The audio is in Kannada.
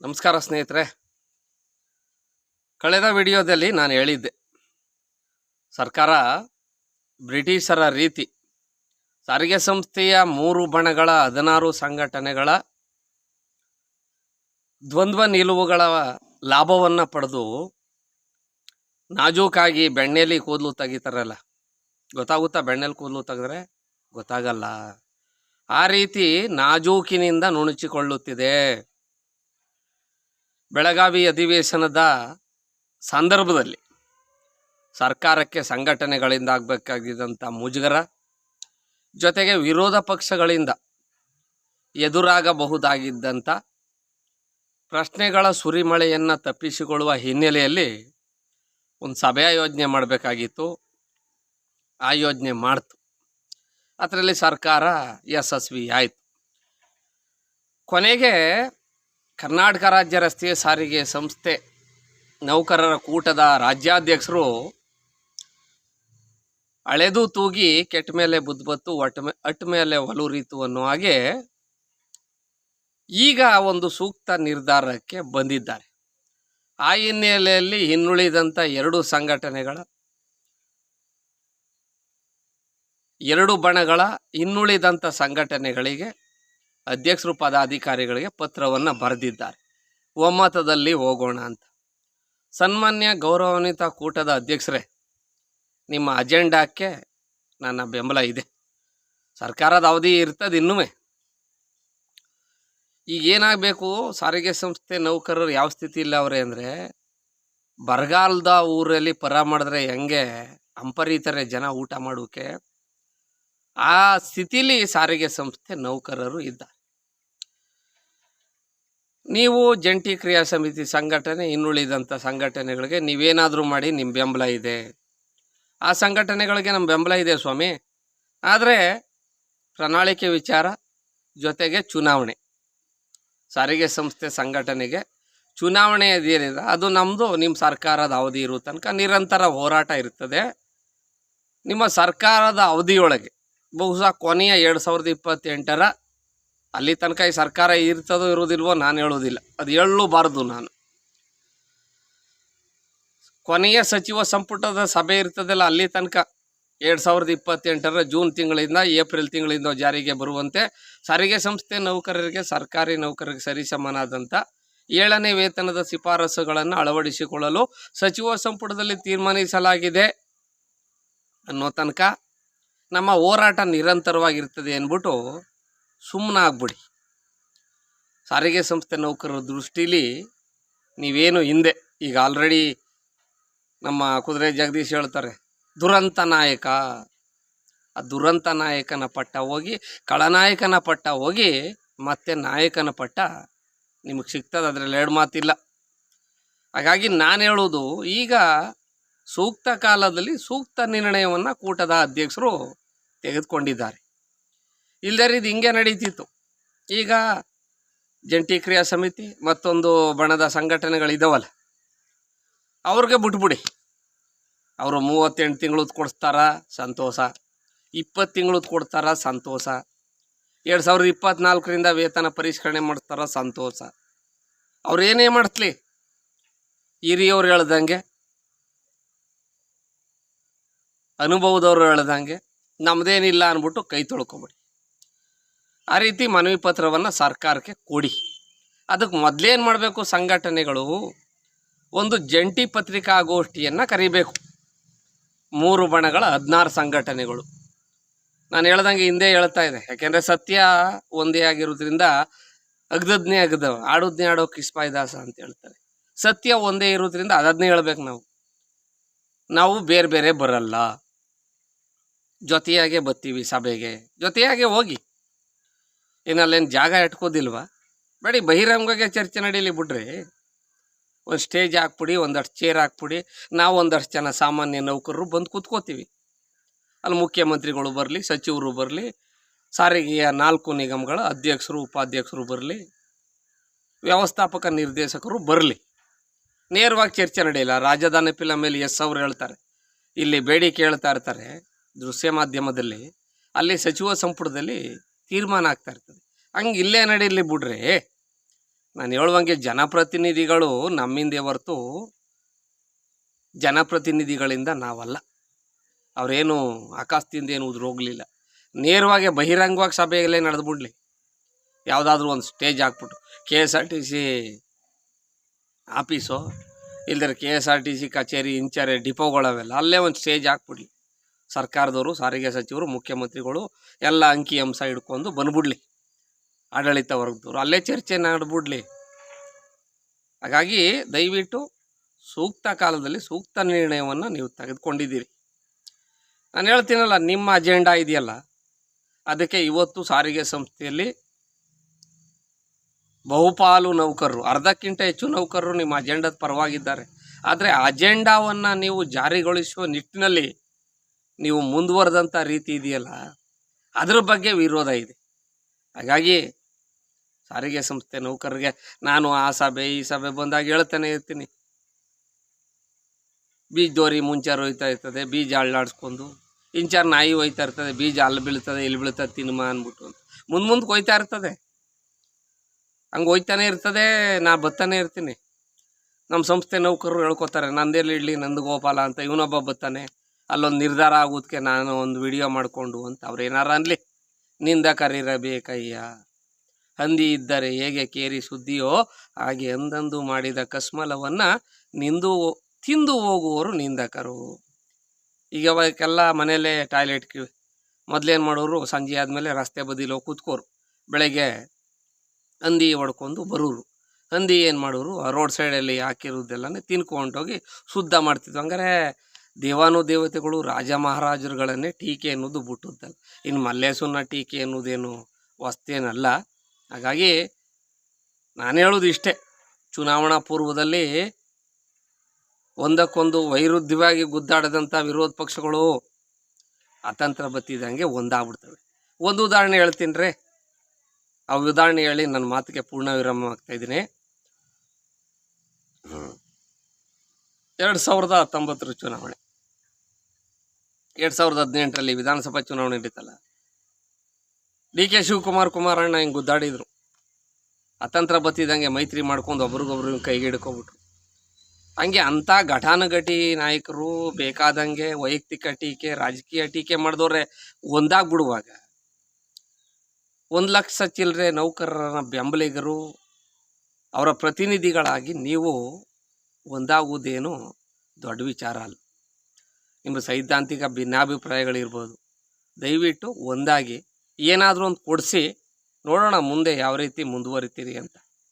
ನಮಸ್ಕಾರ ಸ್ನೇಹಿತರೆ. ಕಳೆದ ವಿಡಿಯೋದಲ್ಲಿ ನಾನು ಹೇಳಿದ್ದೆ, ಸರ್ಕಾರ ಬ್ರಿಟಿಷರ ರೀತಿ ಸಾರಿಗೆ ಸಂಸ್ಥೆಯ 3 ಬಣಗಳ 16 ಸಂಘಟನೆಗಳ ದ್ವಂದ್ವ ನಿಲುವುಗಳ ಲಾಭವನ್ನು ಪಡೆದು ನಾಜೂಕಾಗಿ ಬೆಣ್ಣೆಲಿ ಕೂದಲು ತೆಗಿತಾರಲ್ಲ, ಗೊತ್ತಾಗುತ್ತಾ? ಬೆಣ್ಣೆಲಿ ಕೂದಲು ತೆಗೆದ್ರೆ ಗೊತ್ತಾಗಲ್ಲ. ಆ ರೀತಿ ನಾಜೂಕಿನಿಂದ ನುಣುಚಿಕೊಳ್ಳುತ್ತಿದೆ. ಬೆಳಗಾವಿ ಅಧಿವೇಶನದ ಸಂದರ್ಭದಲ್ಲಿ ಸರ್ಕಾರಕ್ಕೆ ಸಂಘಟನೆಗಳಿಂದ ಆಗಬೇಕಾಗಿದ್ದಂಥ ಮುಜುಗರ, ಜೊತೆಗೆ ವಿರೋಧ ಪಕ್ಷಗಳಿಂದ ಎದುರಾಗಬಹುದಾಗಿದ್ದಂಥ ಪ್ರಶ್ನೆಗಳ ಸುರಿಮಳೆಯನ್ನು ತಪ್ಪಿಸಿಕೊಳ್ಳುವ ಹಿನ್ನೆಲೆಯಲ್ಲಿ ಒಂದು ಸಭೆಯ ಯೋಜನೆ ಮಾಡಬೇಕಾಗಿತ್ತು. ಆ ಯೋಜನೆ ಮಾಡ್ತು. ಅದರಲ್ಲಿ ಸರ್ಕಾರ ಯಶಸ್ವಿ ಆಯಿತು. ಕೊನೆಗೆ ಕರ್ನಾಟಕ ರಾಜ್ಯ ರಸ್ತೆ ಸಾರಿಗೆ ಸಂಸ್ಥೆ ನೌಕರರ ಕೂಟದ ರಾಜ್ಯಾಧ್ಯಕ್ಷರು ಅಳೆದು ತೂಗಿ ಕೆಟ್ಟ ಮೇಲೆ ಬುದ್ಧಬತ್ತು ಅಟ್ಟ ಮೇಲೆ ಒಲುರಿತು ಅನ್ನೋ ಹಾಗೆ ಈಗ ಒಂದು ಸೂಕ್ತ ನಿರ್ಧಾರಕ್ಕೆ ಬಂದಿದ್ದಾರೆ. ಆ ಹಿನ್ನೆಲೆಯಲ್ಲಿ ಇನ್ನುಳಿದಂಥ 2 ಸಂಘಟನೆಗಳ 2 ಬಣಗಳ ಇನ್ನುಳಿದಂಥ ಸಂಘಟನೆಗಳಿಗೆ ಅಧ್ಯಕ್ಷರು ಪದಾಧಿಕಾರಿಗಳಿಗೆ ಪತ್ರವನ್ನು ಬರೆದಿದ್ದಾರೆ. ಒಮ್ಮತದಲ್ಲಿ ಹೋಗೋಣ ಅಂತ. ಸನ್ಮಾನ್ಯ ಗೌರವಾನ್ವಿತ ಕೂಟದ ಅಧ್ಯಕ್ಷರೇ, ನಿಮ್ಮ ಅಜೆಂಡಾಕ್ಕೆ ನನ್ನ ಬೆಂಬಲ ಇದೆ. ಸರ್ಕಾರದ ಅವಧಿ ಇರ್ತದೆ ಇನ್ನೂ. ಈಗ ಏನಾಗಬೇಕು, ಸಾರಿಗೆ ಸಂಸ್ಥೆ ನೌಕರರು ಯಾವ ಸ್ಥಿತಿ ಇಲ್ಲ ಅವರೇ ಅಂದರೆ, ಬರಗಾಲದ ಊರಲ್ಲಿ ಪರ ಮಾಡಿದ್ರೆ ಹೆಂಗೆ ಅಂಪರೀತಾರೆ ಜನ ಊಟ ಮಾಡೋಕ್ಕೆ, ಆ ಸ್ಥಿತಿಲಿ ಸಾರಿಗೆ ಸಂಸ್ಥೆ ನೌಕರರು ಇದ್ದಾರೆ. ನೀವು ಜಂಟಿ ಕ್ರಿಯಾ ಸಮಿತಿ ಸಂಘಟನೆ ಇನ್ನುಳಿದಂಥ ಸಂಘಟನೆಗಳಿಗೆ ನೀವೇನಾದರೂ ಮಾಡಿ ನಿಮ್ಮ ಬೆಂಬಲ ಇದೆ. ಆ ಸಂಘಟನೆಗಳಿಗೆ ನಮ್ಮ ಬೆಂಬಲ ಇದೆ ಸ್ವಾಮಿ. ಆದರೆ ಪ್ರಣಾಳಿಕೆ ವಿಚಾರ ಜೊತೆಗೆ ಚುನಾವಣೆ, ಸಾರಿಗೆ ಸಂಸ್ಥೆ ಸಂಘಟನೆಗೆ ಚುನಾವಣೆ ಏನಿದೆ ಅದು ನಮ್ಮದು, ನಿಮ್ಮ ಸರ್ಕಾರದ ಅವಧಿ ಇರೋ ತನಕ ನಿರಂತರ ಹೋರಾಟ ಇರ್ತದೆ. ನಿಮ್ಮ ಸರ್ಕಾರದ ಅವಧಿಯೊಳಗೆ ಬಹುಶಃ ಕೊನೆಯ 2028ರ ಅಲ್ಲಿ ತನಕ ಈ ಸರ್ಕಾರ ಇರ್ತದೋ ಇರೋದಿಲ್ವೋ ನಾನು ಹೇಳೋದಿಲ್ಲ, ಅದು ಹೇಳಲೂಬಾರ್ದು. ನಾನು ಕೊನೆಯ ಸಚಿವ ಸಂಪುಟದ ಸಭೆ ಇರ್ತದಲ್ಲ, ಅಲ್ಲಿ ತನಕ 2028ರ ಜೂನ್ ತಿಂಗಳಿಂದ ಏಪ್ರಿಲ್ ತಿಂಗಳಿಂದ ಜಾರಿಗೆ ಬರುವಂತೆ ಸಾರಿಗೆ ಸಂಸ್ಥೆ ನೌಕರರಿಗೆ ಸರ್ಕಾರಿ ನೌಕರರಿಗೆ ಸರಿಸಮನಾದಂಥ 7ನೇ ವೇತನದ ಶಿಫಾರಸುಗಳನ್ನು ಅಳವಡಿಸಿಕೊಳ್ಳಲು ಸಚಿವ ಸಂಪುಟದಲ್ಲಿ ತೀರ್ಮಾನಿಸಲಾಗಿದೆ ಅನ್ನೋ ತನಕ ನಮ್ಮ ಹೋರಾಟ ನಿರಂತರವಾಗಿರ್ತದೆ ಅಂದ್ಬಿಟ್ಟು ಸುಮ್ಮನಾಗ್ಬಿಡಿ. ಸಾರಿಗೆ ಸಂಸ್ಥೆ ನೌಕರರ ದೃಷ್ಟಿಲಿ ನೀವೇನು ಹಿಂದೆ ಈಗ ಆಲ್ರೆಡಿ ನಮ್ಮ ಕುದುರೆ ಜಗದೀಶ್ ಹೇಳ್ತಾರೆ, ದುರಂತ ನಾಯಕ. ಆ ದುರಂತ ನಾಯಕನ ಪಟ್ಟ ಹೋಗಿ ಖಳನಾಯಕನ ಪಟ್ಟ ಹೋಗಿ ಮತ್ತೆ ನಾಯಕನ ಪಟ್ಟ ನಿಮಗೆ ಸಿಗ್ತದೆ, ಅದರಲ್ಲಿ 2 ಮಾತಿಲ್ಲ. ಹಾಗಾಗಿ ನಾನು ಹೇಳೋದು, ಈಗ ಸೂಕ್ತ ಕಾಲದಲ್ಲಿ ಸೂಕ್ತ ನಿರ್ಣಯವನ್ನು ಕೂಟದ ಅಧ್ಯಕ್ಷರು ತೆಗೆದುಕೊಂಡಿದ್ದಾರೆ. ಇಲ್ಲದೇ ಇದು ಹಿಂಗೆ ನಡೀತಿತ್ತು. ಈಗ ಜಂಟಿ ಕ್ರಿಯಾ ಸಮಿತಿ ಮತ್ತೊಂದು ಬಣದ ಸಂಘಟನೆಗಳಿದ್ದಾವಲ್ಲ, ಅವ್ರಿಗೆ ಬಿಟ್ಬಿಡಿ. ಅವರು 38 ತಿಂಗಳದ್ದು ಕೊಡಿಸ್ತಾರ ಸಂತೋಷ, 20 ತಿಂಗಳದ್ದು ಕೊಡ್ತಾರ ಸಂತೋಷ, 2024ರಿಂದ ವೇತನ ಪರಿಷ್ಕರಣೆ ಮಾಡ್ತಾರ ಸಂತೋಷ. ಅವ್ರೇನೇ ಮಾಡಿಸ್ಲಿ, ಹಿರಿಯವ್ರು ಹೇಳ್ದಂಗೆ, ಅನುಭವದವ್ರು ಹೇಳ್ದಂಗೆ ನಮ್ಮದೇನಿಲ್ಲ ಅಂದ್ಬಿಟ್ಟು ಕೈ ತೊಳ್ಕೊಬೇಡಿ. ಆ ರೀತಿ ಮನವಿ ಪತ್ರವನ್ನು ಸರ್ಕಾರಕ್ಕೆ ಕೊಡಿ. ಅದಕ್ಕೆ ಮೊದಲೇನು ಮಾಡಬೇಕು, ಸಂಘಟನೆಗಳು ಒಂದು ಜಂಟಿ ಪತ್ರಿಕಾಗೋಷ್ಠಿಯನ್ನು ಕರಿಬೇಕು. 3 ಬಣಗಳ 16 ಸಂಘಟನೆಗಳು. ನಾನು ಹೇಳ್ದಂಗೆ ಹಿಂದೆ ಹೇಳ್ತಾ ಇದೆ, ಯಾಕೆಂದರೆ ಸತ್ಯ ಒಂದೇ ಆಗಿರೋದ್ರಿಂದ ಅಗ್ದದ್ನೇ ಆಡೋದನ್ನೇ ಆಡೋ ಕಿಸ್ಪಾಯ್ದಾಸ ಅಂತ ಹೇಳ್ತಾರೆ. ಸತ್ಯ ಒಂದೇ ಇರೋದ್ರಿಂದ ಅದನ್ನೇ ಹೇಳ್ಬೇಕು. ನಾವು ಬೇರೆ ಬೇರೆ ಬರಲ್ಲ, ಜೊತೆಯಾಗೆ ಬರ್ತೀವಿ ಸಭೆಗೆ, ಜೊತೆಯಾಗೆ ಹೋಗಿ. ಏನಲ್ಲೇನು ಜಾಗ ಇಟ್ಕೋದಿಲ್ವಾ? ಬೇಡಿ, ಬಹಿರಂಗವಾಗಿ ಚರ್ಚೆ ನಡೀಲಿ ಬಿಡ್ರಿ. ಒಂದು ಸ್ಟೇಜ್ ಹಾಕ್ಬಿಡಿ, ಒಂದಷ್ಟು ಚೇರ್ ಹಾಕ್ಬಿಡಿ, ನಾವು ಒಂದಷ್ಟು ಜನ ಸಾಮಾನ್ಯ ನೌಕರರು ಬಂದು ಕೂತ್ಕೋತೀವಿ. ಅಲ್ಲಿ ಮುಖ್ಯಮಂತ್ರಿಗಳು ಬರಲಿ, ಸಚಿವರು ಬರಲಿ, ಸಾರಿಗೆಯ 4 ನಿಗಮಗಳ ಅಧ್ಯಕ್ಷರು ಉಪಾಧ್ಯಕ್ಷರು ಬರಲಿ, ವ್ಯವಸ್ಥಾಪಕ ನಿರ್ದೇಶಕರು ಬರಲಿ. ನೇರವಾಗಿ ಚರ್ಚೆ ನಡೆಯಲ್ಲ. ರಾಜಧಾನಿ ಫಿಲಮ್ ಮೇಲೆ ಅವರು ಹೇಳ್ತಾರೆ, ಇಲ್ಲಿ ಬೇಡಿಕೆ ಹೇಳ್ತಾ ಇರ್ತಾರೆ ದೃಶ್ಯ ಮಾಧ್ಯಮದಲ್ಲಿ, ಅಲ್ಲಿ ಸಚಿವ ಸಂಪುಟದಲ್ಲಿ ತೀರ್ಮಾನ ಆಗ್ತಾ ಇರ್ತದೆ. ಹಂಗೆ ಇಲ್ಲೇ ನಡೀಲಿ ಬಿಡ್ರಿ. ನಾನು ಹೇಳುವಂಗೆ ಜನಪ್ರತಿನಿಧಿಗಳು ನಮ್ಮಿಂದೇ ಹೊರತು ಜನಪ್ರತಿನಿಧಿಗಳಿಂದ ನಾವಲ್ಲ. ಅವರೇನು ಆಕಾಶದಿಂದ ಏನು ಉದುರೋಗ್ಲಿಲ್ಲ. ನೇರವಾಗಿ ಬಹಿರಂಗವಾಗಿ ಸಭೆಯಲ್ಲೇ ನಡೆದ್ಬಿಡ್ಲಿ. ಯಾವುದಾದ್ರೂ ಒಂದು ಸ್ಟೇಜ್ ಹಾಕ್ಬಿಟ್ಟು KSRTC ಆಫೀಸು ಇಲ್ದರೆ KSRTC ಕಚೇರಿ ಇಂಚಾರೆ ಡಿಪೋಗಳವೆಲ್ಲ ಅಲ್ಲೇ ಒಂದು ಸ್ಟೇಜ್ ಹಾಕ್ಬಿಡ್ಲಿ. ಸರ್ಕಾರದವರು, ಸಾರಿಗೆ ಸಚಿವರು, ಮುಖ್ಯಮಂತ್ರಿಗಳು ಎಲ್ಲ ಅಂಕಿ ಅಂಶ ಹಿಡ್ಕೊಂಡು ಬಂದ್ಬಿಡ್ಲಿ. ಆಡಳಿತ ವರ್ಗದವರು ಅಲ್ಲೇ ಚರ್ಚೆ ನಡೆದ್ಬಿಡ್ಲಿ. ಹಾಗಾಗಿ ದಯವಿಟ್ಟು ಸೂಕ್ತ ಕಾಲದಲ್ಲಿ ಸೂಕ್ತ ನಿರ್ಣಯವನ್ನು ನೀವು ತೆಗೆದುಕೊಂಡಿದ್ದೀರಿ. ನಾನು ಹೇಳ್ತೀನಲ್ಲ, ನಿಮ್ಮ ಅಜೆಂಡಾ ಇದೆಯಲ್ಲ, ಅದಕ್ಕೆ ಇವತ್ತು ಸಾರಿಗೆ ಸಂಸ್ಥೆಯಲ್ಲಿ ಬಹುಪಾಲು ನೌಕರರು, ಅರ್ಧಕ್ಕಿಂತ ಹೆಚ್ಚು ನೌಕರರು ನಿಮ್ಮ ಅಜೆಂಡದ ಪರವಾಗಿದ್ದಾರೆ. ಆದರೆ ಅಜೆಂಡಾವನ್ನು ನೀವು ಜಾರಿಗೊಳಿಸುವ ನಿಟ್ಟಿನಲ್ಲಿ ನೀವು ಮುಂದುವರೆದಂಥ ರೀತಿ ಇದೆಯಲ್ಲ, ಅದ್ರ ಬಗ್ಗೆ ವಿರೋಧ ಇದೆ. ಹಾಗಾಗಿ ಸಾರಿಗೆ ಸಂಸ್ಥೆ ನೌಕರರಿಗೆ ನಾನು ಆ ಸಭೆ ಈ ಸಭೆ ಬಂದಾಗ ಹೇಳ್ತಾನೆ ಇರ್ತೀನಿ. ಬೀಜ ದೋರಿ ಮುಂಚಾರು ಹೋಯ್ತಾ ಇರ್ತದೆ, ಬೀಜ ಅಳ್ಳಾಡಿಸ್ಕೊಂಡು, ಇಂಚಾರು ನಾಯಿ ಹೋಯ್ತಾ ಇರ್ತದೆ, ಬೀಜ ಅಲ್ಲಿ ಬೀಳ್ತದೆ ಇಲ್ಲಿ ಬೀಳ್ತದೆ ತಿನ್ಮ ಅಂದ್ಬಿಟ್ಟು ಅಂತ ಮುಂದೆ ಹೋಯ್ತಾ ಇರ್ತದೆ. ಹಂಗೆ ಹೋಯ್ತಾನೆ ಇರ್ತದೆ. ನಾ ಬತ್ತಾನೆ ಇರ್ತೀನಿ. ನಮ್ಮ ಸಂಸ್ಥೆ ನೌಕರರು ಹೇಳ್ಕೊತಾರೆ, ನಂದೆಲ್ಲಿ ಇಡ್ಲಿ ನಂದು ಗೋಪಾಲ ಅಂತ. ಇವನೊಬ್ಬ ಬತ್ತಾನೆ, ಅಲ್ಲೊಂದು ನಿರ್ಧಾರ ಆಗೋದಕ್ಕೆ ನಾನು ಒಂದು ವಿಡಿಯೋ ಮಾಡಿಕೊಂಡು ಅಂತ. ಅವ್ರು ಏನಾರ ಅನ್ಲಿ, ನಿಂದ ಕರೀರಬೇಕಯ್ಯ. ಹಂದಿ ಇದ್ದರೆ ಹೇಗೆ ಕೇರಿ ಸುದ್ದಿಯೋ ಹಾಗೆ ಅಂದಂದು ಮಾಡಿದ ಕಸ್ಮಲವನ್ನು ತಿಂದು ಹೋಗುವವರು ನಿಂದಕರು. ಈಗ ಅವಕ್ಕೆಲ್ಲ ಮನೆಯಲ್ಲೇ ಟಾಯ್ಲೆಟ್ ಮೊದಲೇನು ಮಾಡೋರು, ಸಂಜೆ ಆದಮೇಲೆ ರಸ್ತೆ ಬದಿಲಿ ಹೋಗಿ ಕೂತ್ಕೋರು. ಬೆಳಗ್ಗೆ ಹಂದಿ ಹೊಡ್ಕೊಂಡು ಬರೋರು. ಹಂದಿ ಏನು ಮಾಡೋರು, ರೋಡ್ ಸೈಡಲ್ಲಿ ಹಾಕಿರೋದೆಲ್ಲನೇ ತಿನ್ಕೊಂಡೋಗಿ ಶುದ್ಧ ಮಾಡ್ತಿದ್ವು. ಹಂಗಾರೆ ದೇವಾನುದೇವತೆಗಳು, ರಾಜ ಮಹಾರಾಜರುಗಳನ್ನೇ ಟೀಕೆ ಅನ್ನೋದು ಬಿಟ್ಟುತ್ತಲ್ಲ. ಇನ್ನು ಮಲ್ಲೇಶನ ಟೀಕೆ ಅನ್ನೋದೇನು ವಸ್ತೇನಲ್ಲ. ಹಾಗಾಗಿ ನಾನು ಹೇಳೋದು ಇಷ್ಟೇ, ಚುನಾವಣಾ ಪೂರ್ವದಲ್ಲಿ ಒಂದಕ್ಕೊಂದು ವೈರುಧ್ಯವಾಗಿ ಗುದ್ದಾಡದಂಥ ವಿರೋಧ ಪಕ್ಷಗಳು ಅತಂತ್ರ ಬತ್ತಿದಂಗೆ ಒಂದಾಗ್ಬಿಡ್ತವೆ. ಒಂದು ಉದಾಹರಣೆ ಹೇಳ್ತೀನಿ ರೀ. ಆ ಉದಾಹರಣೆ ಹೇಳಿ ನನ್ನ ಮಾತಿಗೆ ಪೂರ್ಣ ವಿರಾಮ ಆಗ್ತಾಯಿದ್ದೀನಿ. 2019 ಚುನಾವಣೆ, 2018ರಲ್ಲಿ ವಿಧಾನಸಭಾ ಚುನಾವಣೆ ನಡೀತಲ್ಲ, DK ಶಿವಕುಮಾರ್ ಕುಮಾರಣ್ಣ ಹಿಂಗೆ ಗುದ್ದಾಡಿದ್ರು. ಅತಂತ್ರ ಬತ್ತಿದಂಗೆ ಮೈತ್ರಿ ಮಾಡ್ಕೊಂಡು ಒಬ್ರಿಗೊಬ್ರು ಕೈಗೆ ಹಿಡ್ಕೊಬಿಟ್ರು. ಹಂಗೆ ಅಂಥ ಘಟಾನುಘಟಿ ನಾಯಕರು ಬೇಕಾದಂಗೆ ವೈಯಕ್ತಿಕ ಟೀಕೆ, ರಾಜಕೀಯ ಟೀಕೆ ಮಾಡಿದವ್ರೆ ಒಂದಾಗ್ಬಿಡುವಾಗ 1 ಲಕ್ಷ ಚಿಲ್ಲರೆ ನೌಕರರ ಬೆಂಬಲಿಗರು, ಅವರ ಪ್ರತಿನಿಧಿಗಳಾಗಿ ನೀವು ಒಂದಾಗುವುದೇನು ದೊಡ್ಡ ವಿಚಾರ ಅಲ್ಲ. ನಿಮ್ಮ ಸೈದ್ಧಾಂತಿಕ ಭಿನ್ನಾಭಿಪ್ರಾಯಗಳಿರ್ಬೋದು, ದಯವಿಟ್ಟು ಒಂದಾಗಿ ಏನಾದರೂ ಒಂದು ಕೊಡಿಸಿ ನೋಡೋಣ ಮುಂದೆ ಯಾವ ರೀತಿ ಮುಂದುವರಿತೀರಿ ಅಂತ.